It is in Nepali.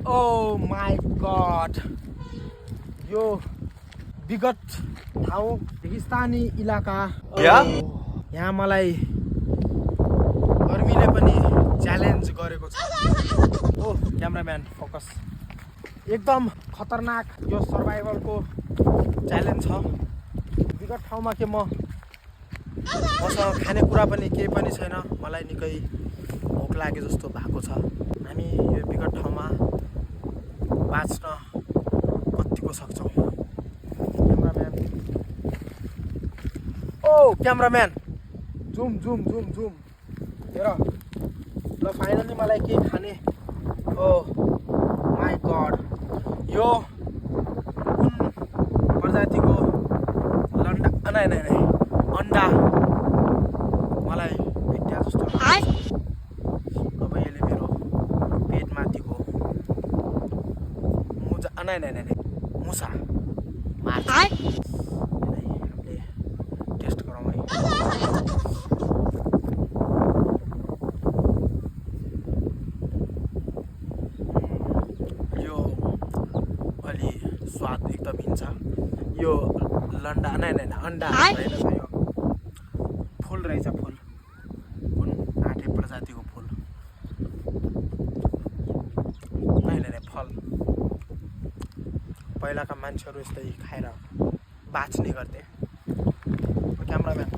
ओ माई गॉड, यो विगत ठाउँ रेगिस्तानी इलाका यहाँ मलाई गर्मीले पनि च्यालेन्ज गरेको छ। ओ क्यामेराम्यान फोकस, एकदम खतरनाक यो सर्भाइभलको च्यालेन्ज छ। विगत ठाउँमा के मसँग खानेकुरा पनि केही पनि छैन, मलाई निकै भोक लागे जस्तो भएको छ। हामी यो विगत ठाउँमा बाँच्न कतिको सक्छौँ? क्यामेराम्यान, ओ cameraman, zoom zoom zoom zoom हेर ल, फाइनली मलाई के खाने। ओ माई गॉड, यो कुन प्रजातिको लन्डा नै अन्डा मलाई भेट्या जस्तो लाग्छ। अब यसले मेरो पेट माथिको मुसा मार्छ। हामीले टेस्ट गरौँ है। यो अलि स्वाद एकदम हिन्छ। यो लन्डा अन्डा रहेन, यो फुल रहेछ, फुल कुन आँटे प्रजातिको फुल फल। पहिलाका मान्छेहरू यस्तै खाएर बाँच्ने गर्थे। क्यामेराम्यान